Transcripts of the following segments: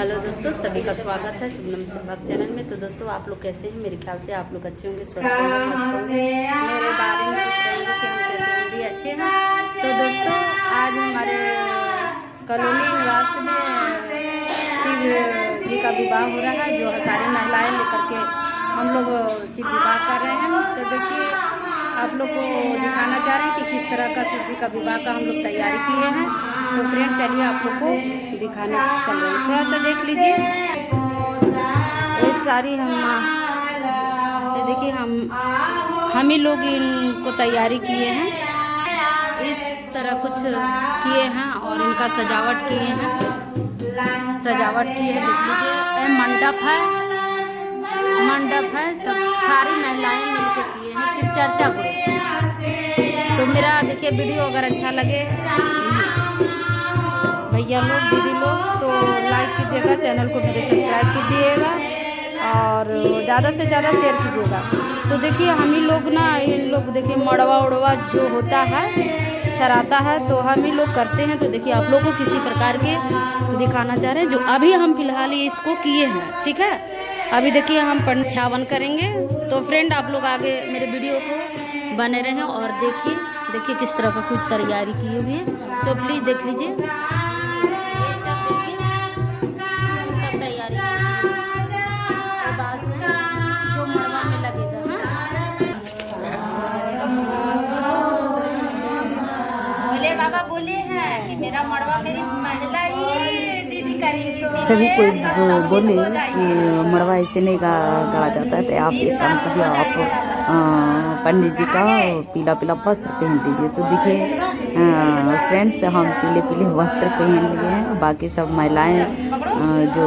Hello दोस्तों, सभी का स्वागत है शुभनम सेवक चैनल में। तो दोस्तों, आप लोग कैसे हैं? मेरे ख्याल से आप लोग अच्छे होंगे, स्वस्थ होंगे, मस्त होंगे। मेरे बारे में कुछ कहेंगे कि हम कैसे, हम भी अच्छे हैं। तो दोस्तों, आज हमारे कॉलोनी निवास में शिव जी का विवाह हो रहा है, जो सारी महिलाएं लेकर के हम लोग शिव विवाह कर रहे हैं। तो देखिए, आप लोग को दिखाना चाह रहे हैं कि किस तरह का शिव जी का विवाह का हम लोग तैयारी किए हैं। तो फ्रेंड, चलिए आप लोग को दिखाने चल रहे हैं। थोड़ा सा देख लीजिए, ये सारी ये देखिए, हम ही लोग इनको तैयारी किए हैं। इस तरह कुछ किए हैं और इनका सजावट किए हैं। सजावट किए हैं, देख लीजिए। ये मंडप है, सब सारी महिलाएं मिलकर किए हैं, शिव चर्चा ग्रुप। तो मेरा देखिए वीडियो अगर अच्छा लगे भैया लोग, दीदी लोग, तो लाइक कीजिएगा, चैनल को मेरे सब्सक्राइब कीजिएगा और ज़्यादा से ज़्यादा शेयर कीजिएगा। तो देखिए, हम ही लोग ना, इन लोग देखिए मड़वा उड़वा जो होता है, छराता है, तो हम ही लोग करते हैं। तो देखिए, आप लोग को किसी प्रकार के दिखाना चाह रहे हैं, जो अभी हम फिलहाल इसको किए हैं। ठीक है, अभी देखिए हम छावन करेंगे। तो फ्रेंड, आप लोग आगे मेरे वीडियो को बने रहें और देखिए किस तरह का कुछ तैयारी की हुई है। सो प्लीज़ देख लीजिए, सब तैयारी बास है जो मड़वा में लगेगा। बोले बाबा बोले हैं कि मेरा मड़वा मेरी महिला ही दीदी करेंगी। सभी कोई बोले कि मड़वा ऐसे नहीं गाड़ा जाता है, तो आप एक काम कीजिए, आप पंडित जी का पीला पीला वस्त्र पहन लीजिए। तो देखिए फ्रेंड्स, हम पीले पीले वस्त्र पहन लिए हैं। बाकी सब महिलाएं जो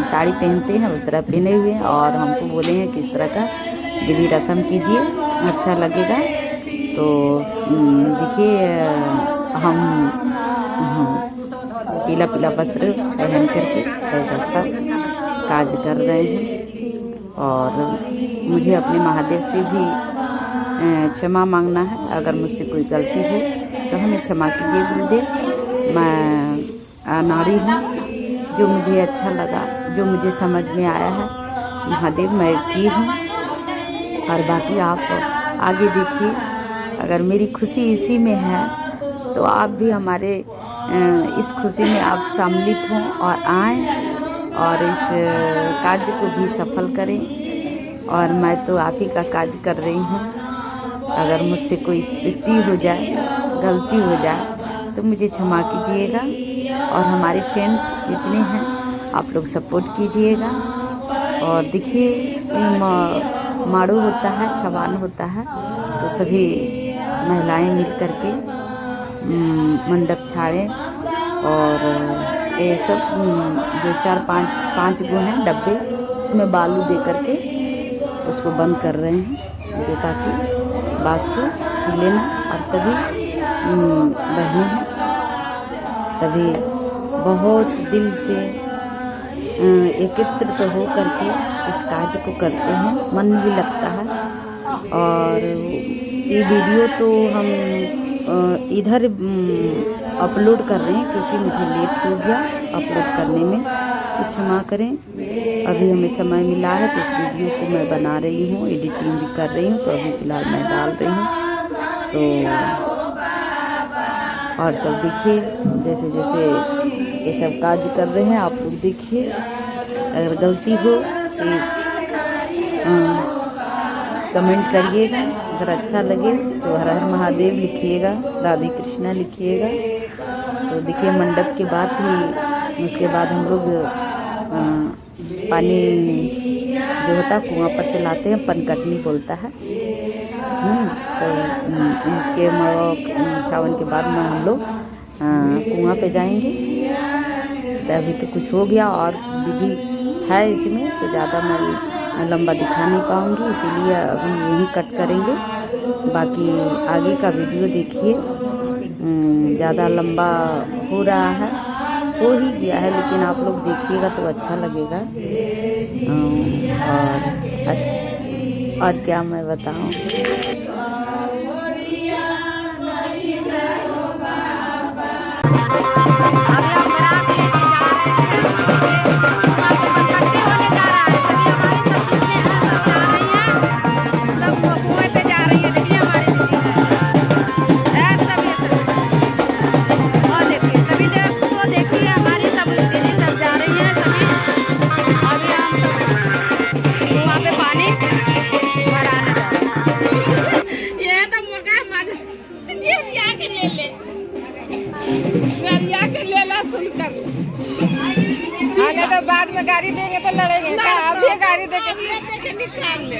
साड़ी पहनते हैं उस तरह पहने हुए हैं, और हमको बोले हैं कि इस तरह का विधि रस्म कीजिए, अच्छा लगेगा। तो देखिए, हम पीला पीला वस्त्र पहन करके ऐसा सब कार्य कर रहे हैं। और मुझे अपने महादेव से भी क्षमा मांगना है। अगर मुझसे कोई गलती हो तो हमें क्षमा कीजिए गुरुदेव। मैं नारी हूँ, जो मुझे अच्छा लगा, जो मुझे समझ में आया है, महादेव मैं की हूँ। और बाकी आप आगे देखिए, अगर मेरी खुशी इसी में है तो आप भी हमारे इस खुशी में आप सम्मिलित हों और आएँ और इस कार्य को भी सफल करें। और मैं तो आप ही का कार्य कर रही हूँ। अगर मुझसे कोई त्रुटि हो जाए, गलती हो जाए, तो मुझे क्षमा कीजिएगा। और हमारे फ्रेंड्स जितने हैं, आप लोग सपोर्ट कीजिएगा। और देखिए, माड़ू होता है, छवान होता है, तो सभी महिलाएं मिल कर के मंडप छाड़ें। और ये सब जो 4-5 गो हैं डब्बे, उसमें बालू दे करके उसको बंद कर रहे हैं, जो ताकि बांस को हिले ना। और सभी बहनें हैं, सभी बहुत दिल से एकत्रित तो हो करके इस कार्य को करते हैं, मन भी लगता है। और ये वीडियो तो हम इधर अपलोड कर रहे हैं, क्योंकि मुझे लेट हो गया अपलोड करने में, तो क्षमा करें। अभी हमें समय मिला है तो इस वीडियो को मैं बना रही हूँ, एडिटिंग भी कर रही हूँ। तो अभी फ़िलहाल मैं डाल रही हूँ। तो और सब देखिए, जैसे जैसे ये सब कार्य कर रहे हैं, आप लोग देखिए। अगर गलती हो तो कमेंट करिएगा। अगर अच्छा लगे तो हर हर महादेव लिखिएगा, राधे कृष्णा लिखिएगा। तो देखिए, मंडप के बाद ही, उसके बाद हम लोग पानी जो होता है कुआं पर से लाते हैं, पनकटनी बोलता है। तो इसके छावन के बाद में हम लोग कुआं पे जाएंगे। तो अभी तो कुछ हो गया और विधि है इसमें, तो ज़्यादा मैं लंबा दिखा नहीं पाऊँगी, इसीलिए अभी यही कट करेंगे। बाकी आगे का वीडियो देखिए, ज़्यादा लंबा हो रहा है, हो ही गया है, लेकिन आप लोग देखिएगा तो अच्छा लगेगा। और क्या मैं बताऊं। अभी हम बारात लेके जा रहे हैं। नहीं तो बाद में गाड़ी देंगे तो लड़ेंगे। अभी गाड़ी देके निकाल ले।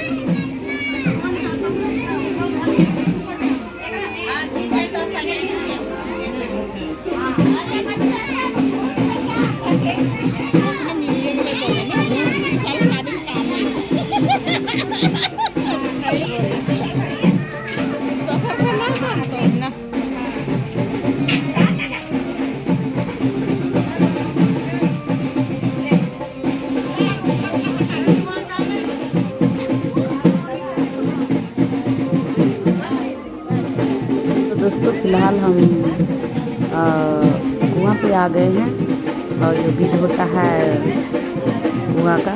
दोस्तों फिलहाल हम कुआं पे आ गए हैं और जो विध होता है कुआं का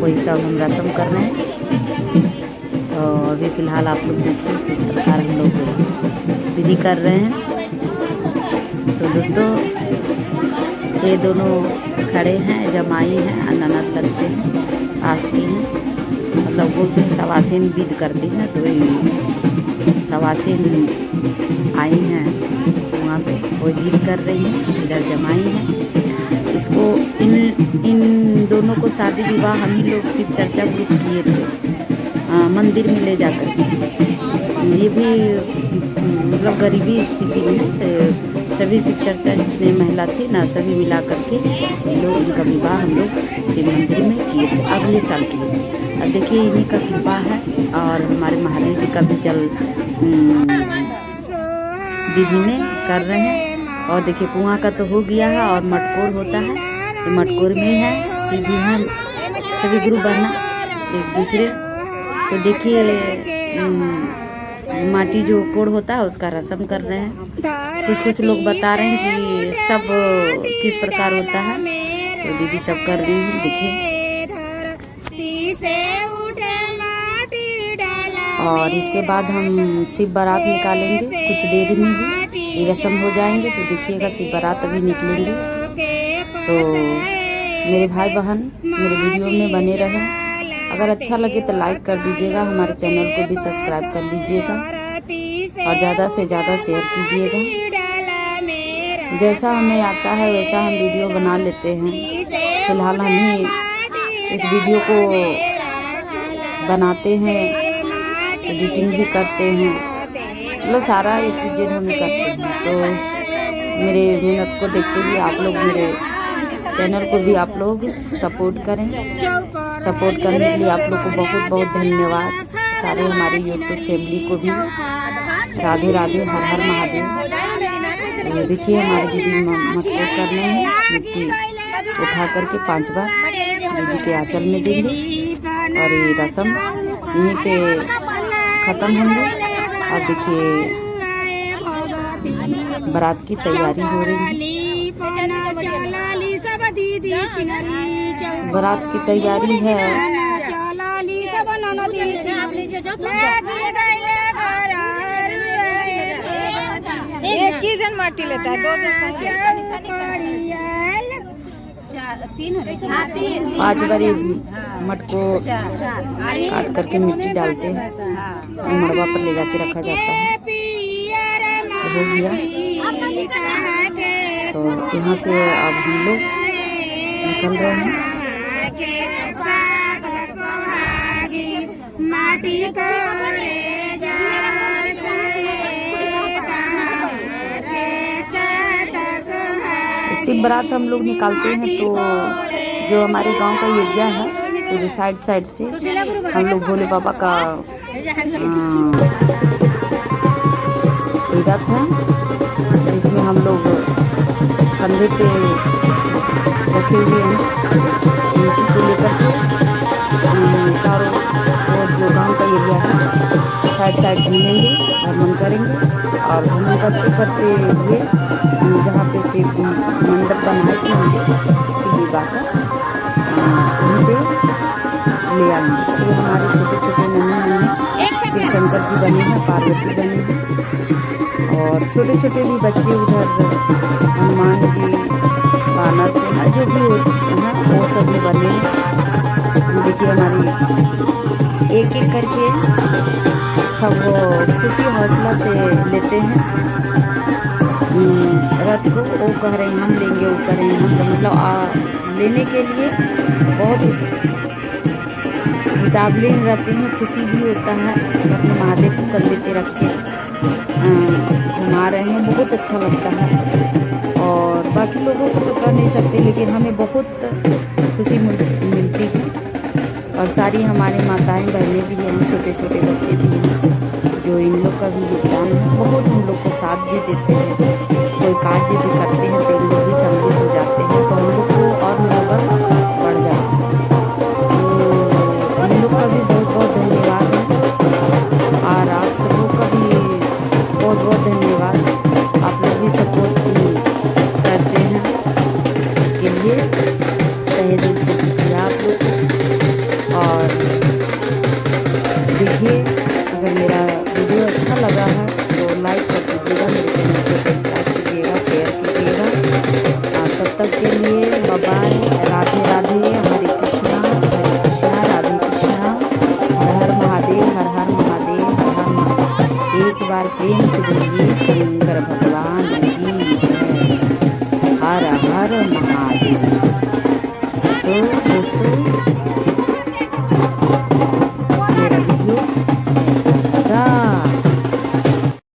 वही सब हम रस्म कर रहे हैं। तो अभी फ़िलहाल आप लोग देखिए किस प्रकार हम लोग विधि कर रहे हैं। तो दोस्तों ये दोनों खड़े हैं, जमाई हैं, ननद लगते हैं, आस की हैं, मतलब बोलते हैं सवासीन विध करती हैं। तो ये सवासीन आई हैं वहाँ पे, वो विध कर रही हैं, इधर जमाई हैं। इसको इन दोनों को शादी विवाह हम ही लोग शिव चर्चा ग्रुप किए थे मंदिर में ले जाकर। ये भी मतलब गरीबी स्थिति में है, तो सभी शिव चर्चा जितने महिला थी ना सभी मिला करके लोग इनका विवाह हम लोग शिव मंदिर में किए थे, अगले साल किए थे। अब देखिए इन्हीं का कृपा है और हमारे महादेव जी का भी जल विधि में कर रहे हैं। और देखिए कुआं का तो हो गया है और मटकोर होता है, तो मटकोर में है कि भी हम सभी गुरु बना एक दूसरे। तो देखिए माटी जो कोड़ होता है उसका रस्म कर रहे हैं। कुछ लोग बता रहे हैं कि सब किस प्रकार होता है, तो दीदी सब कर रही हैं। देखिए और इसके बाद हम शिव बारात निकालेंगे कुछ देर में ही, ये रस्म हो जाएंगे। तो देखिएगा शिव बारात अभी निकलेंगे। तो मेरे भाई बहन मेरे वीडियो में बने रहें। अगर अच्छा लगे तो लाइक कर दीजिएगा, हमारे चैनल को भी सब्सक्राइब कर लीजिएगा और ज़्यादा से ज़्यादा शेयर कीजिएगा। जैसा हमें आता है वैसा हम वीडियो बना लेते हैं। फिलहाल हम ही इस वीडियो को बनाते हैं, एडिटिंग भी करते हैं, मतलब सारा एक चीज़ हमें करते हैं। तो मेरे मेहनत को देखते हुए आप लोग मेरे चैनल को भी आप लोग सपोर्ट करें। सपोर्ट करने के लिए आप लोग को बहुत बहुत धन्यवाद। सारे हमारे यूट्यूब फैमिली को भी राधे राधे, हर हर महादेव। ये देखिए हमारे दीदी मटकोर कर रहे हैं, मिट्टी उठा करके 5 बार दीदी के आंचल में देंगे और ये रस्म यहीं पे ख़त्म होंगे। और देखिए बारात की तैयारी हो रही है, बारात की तैयारी है। एक ही जन माटी लेता है, 2 जन 5 बार ये मटको काट करके मिट्टी डालते हैं, मड़वा पर ले जाके रखा जाता है। हो गया तो यहाँ से अब हम लोग निकल रहे हैं। शिव बारात हम लोग निकालते हैं तो जो हमारे गांव का एरिया है तो साइड से हम लोग भोले बाबा का रथ है, जिसमें हम लोग कंधे पे रखे हुए हैं। इसी को लेकर के चारों ओर जो गांव का एरिया है साइड घूमेंगे, भ्रमण करेंगे और भ्रमण करते हुए जहाँ पे शिव मंडप बनाए थे शिव विवाह का वहीं पे ले आएंगे। तो हमारे छोटे छोटे नन्हे शिव शंकर जी बने हैं, पार्वती बनी है और छोटे छोटे भी बच्चे उधर हनुमान जी, वानर सेना जो भी हैं वो सब भी बने हैं। देखिए हमारी एक एक करके सब खुशी हौसला से लेते हैं रथ को। वो कह रहे हैं हम लेंगे, वो कह रहे हैं हम, मतलब लेने के लिए बहुत उतावली रहती हैं। खुशी भी होता है कि अपने महादेव को कंधे पे रख के घुमा रहे हैं, बहुत अच्छा लगता है। और बाकी लोगों को तो कर नहीं सकते, लेकिन हमें बहुत खुशी मिलती है। और सारी हमारी माताएं बहनें भी हैं, छोटे छोटे बच्चे भी हैं, जो इन लोग का भी योगदान है। बहुत हम लोग को साथ भी देते हैं, कोई कार्य भी करते हैं तो इन लोग भी सम्मिलित हो जाते हैं, तो हम लोग को और मनोबल बढ़ जाता है। तो इन लोग का भी बहुत बहुत धन्यवाद है, और आप सब लोग का भी बहुत बहुत धन्यवाद। आप लोग भी सपोर्ट करते हैं, इसके लिए तहे दिल से शुक्रिया आप लोग को। और देखिए, अगर मेरा वीडियो अच्छा लगा है तो लाइक कर दीजिएगा, मेरे चैनल को सब्सक्राइब कीजिएगा, शेयर कीजिएगा। तब तक के लिए बाय बाय, राधे राधे, हरे कृष्णा राधे कृष्णा, हर हर महादेव, हर हर महादेव, हर हर महादेव। एक बार प्रेम से बोलिए शंकर भगवान की जय, हर हर महादेव। तो